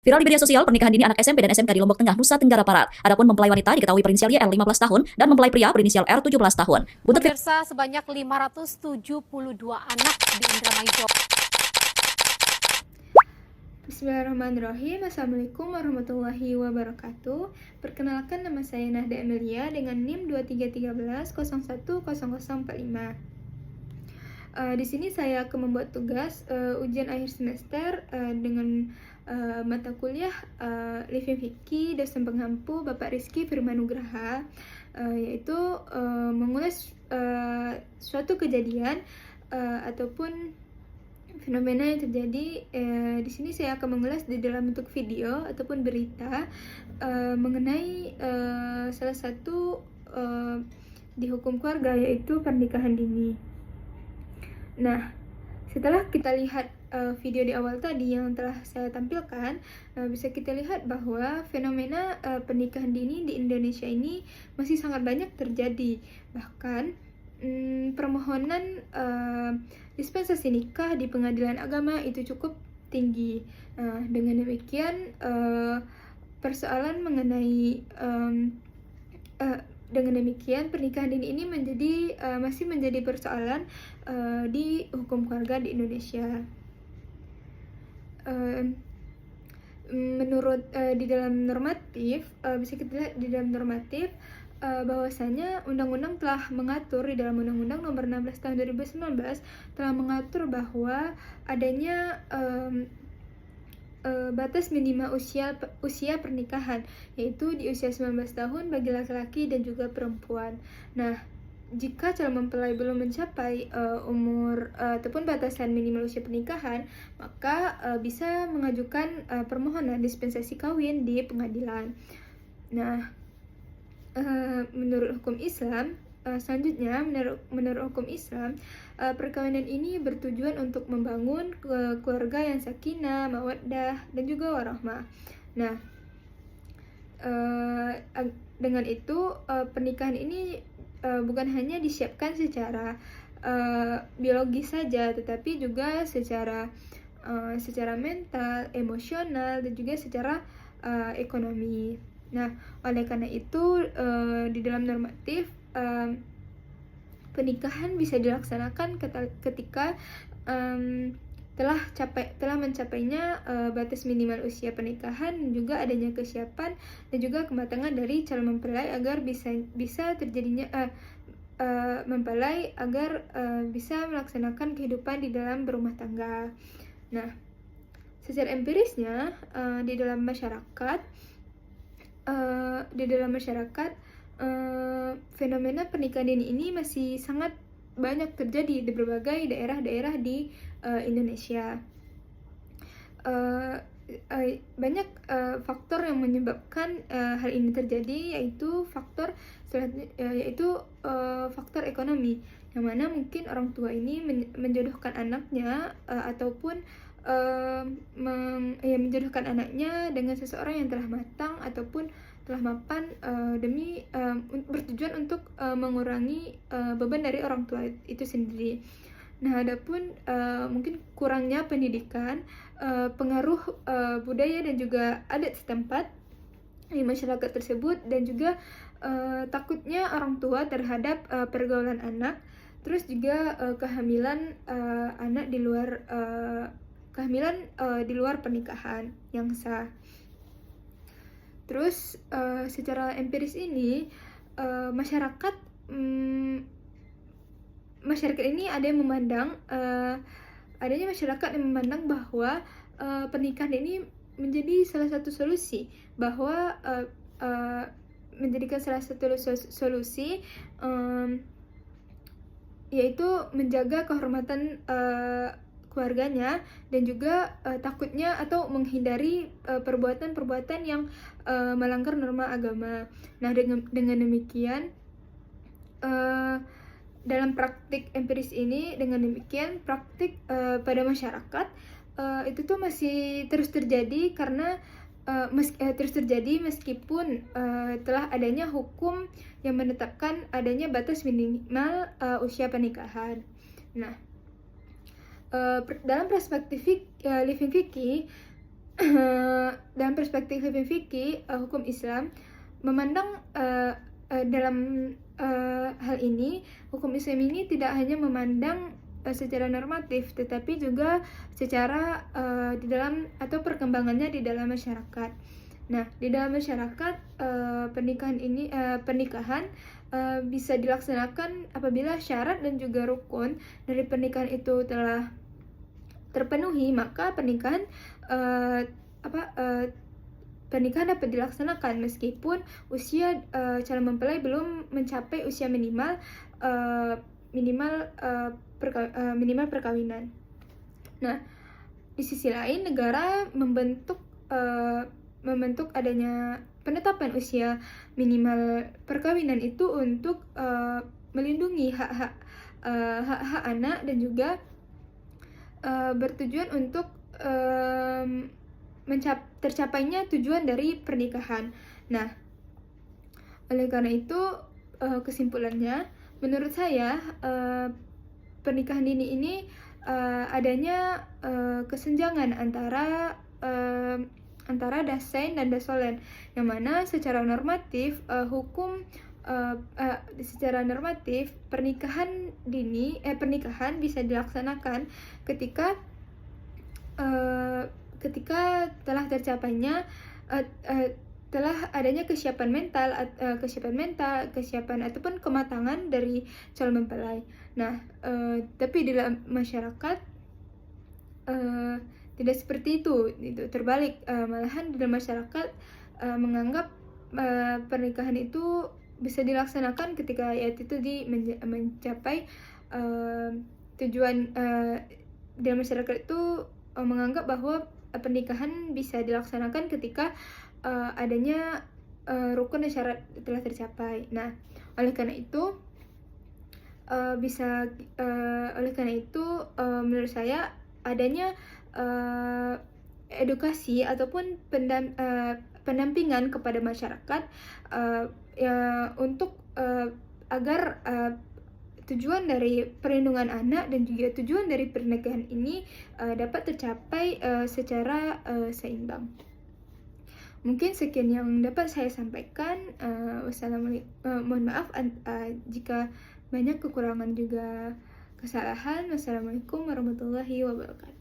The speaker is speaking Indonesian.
Viral di media sosial, pernikahan dini anak SMP dan SMK di Lombok Tengah, Nusa Tenggara Barat. Adapun mempelai wanita diketahui berinisial YL 15 tahun dan mempelai pria berinisial R 17 tahun. Buntut Pemirsa, sebanyak 572 anak di Indramayu, Jawa. Bismillahirrahmanirrahim. Assalamualaikum warahmatullahi wabarakatuh. Perkenalkan, nama saya Nahda Emilia dengan NIM 2313010045. Di sini saya akan membuat tugas ujian akhir semester dengan mata kuliah Living Fikih dosen pengampu Bapak Rizky Firmanugraha, yaitu mengulas suatu kejadian ataupun fenomena yang terjadi. Di sini saya akan mengulas di dalam bentuk video ataupun berita mengenai salah satu di hukum keluarga, yaitu pernikahan dini. Nah, setelah kita lihat video di awal tadi yang telah saya tampilkan, bisa kita lihat bahwa fenomena pernikahan dini di Indonesia ini masih sangat banyak terjadi. Bahkan permohonan dispensasi nikah di pengadilan agama itu cukup tinggi. Dengan demikian persoalan mengenai dengan demikian pernikahan dini ini masih menjadi persoalan di hukum keluarga di Indonesia. Menurut di dalam normatif, bisa kita lihat di dalam normatif bahwasanya undang-undang telah mengatur di dalam Undang-Undang Nomor 16 Tahun 2019 telah mengatur bahwa adanya batas minimal usia pernikahan, yaitu di usia 19 tahun bagi laki-laki dan juga perempuan. Nah, jika calon mempelai belum mencapai umur ataupun batasan minimal usia pernikahan, maka bisa mengajukan permohonan dispensasi kawin di pengadilan. Nah, menurut hukum Islam, selanjutnya menurut hukum Islam, perkawinan ini bertujuan untuk membangun keluarga yang sakinah, mawaddah, dan juga warahmah. Nah, dengan itu pernikahan ini bukan hanya disiapkan secara biologis saja, tetapi juga secara mental, emosional, dan juga secara ekonomi. Nah, oleh karena itu di dalam normatif pernikahan bisa dilaksanakan ketika telah mencapainya batas minimal usia pernikahan, dan juga adanya kesiapan dan juga kematangan dari calon mempelai agar bisa terjadinya mempelai agar bisa melaksanakan kehidupan di dalam berumah tangga. Nah, secara empirisnya di dalam masyarakat fenomena pernikahan dini ini masih sangat banyak terjadi di berbagai daerah-daerah di Indonesia. Banyak faktor yang menyebabkan hal ini terjadi, yaitu faktor ekonomi, yang mana mungkin orang tua ini menjodohkan anaknya ataupun menjodohkan anaknya dengan seseorang yang telah matang ataupun telah mapan demi bertujuan untuk mengurangi beban dari orang tua itu sendiri. Nah, adapun mungkin kurangnya pendidikan, pengaruh budaya dan juga adat setempat di masyarakat tersebut, dan juga takutnya orang tua terhadap pergaulan anak, terus juga kehamilan anak di luar pernikahan yang sah. Terus secara empiris ini masyarakat ini ada yang memandang bahwa pernikahan ini menjadi salah satu solusi, bahwa menjadikan salah satu solusi yaitu menjaga kehormatan keluarganya, dan juga takutnya atau menghindari perbuatan-perbuatan yang melanggar norma agama. Nah, dengan demikian dalam praktik empiris ini, praktik pada masyarakat itu tuh masih terus terjadi karena meskipun telah adanya hukum yang menetapkan adanya batas minimal usia pernikahan. Nah, dalam perspektif Living Fikih, dalam perspektif hukum fikih, hukum Islam memandang dalam hal ini, hukum Islam ini tidak hanya memandang secara normatif, tetapi juga secara di dalam atau perkembangannya di dalam masyarakat. Nah, di dalam masyarakat pernikahan bisa dilaksanakan apabila syarat dan juga rukun dari pernikahan itu telah terpenuhi, maka pernikahan dapat dilaksanakan meskipun usia calon mempelai belum mencapai usia minimal perkawinan. Nah, di sisi lain negara membentuk adanya penetapan usia minimal perkawinan itu untuk melindungi hak-hak anak dan juga bertujuan untuk tercapainya tujuan dari pernikahan. Nah, oleh karena itu kesimpulannya, menurut saya pernikahan dini ini adanya kesenjangan antara dasain dan dasolen, yang mana secara normatif secara normatif pernikahan bisa dilaksanakan ketika telah tercapainya telah adanya kesiapan mental ataupun kematangan dari calon mempelai. Nah, tapi di dalam masyarakat tidak seperti itu terbalik, malahan di dalam masyarakat menganggap pernikahan itu bisa dilaksanakan ketika yaitu mencapai tujuan. Dalam masyarakat itu menganggap bahwa pernikahan bisa dilaksanakan ketika adanya rukun dan syarat telah tercapai. Nah, oleh karena itu menurut saya adanya edukasi ataupun pendampingan kepada masyarakat untuk agar tujuan dari perlindungan anak dan juga tujuan dari pernikahan ini dapat tercapai secara seimbang. Mungkin sekian yang dapat saya sampaikan. Mohon maaf jika banyak kekurangan juga kesalahan. Wassalamualaikum warahmatullahi wabarakatuh.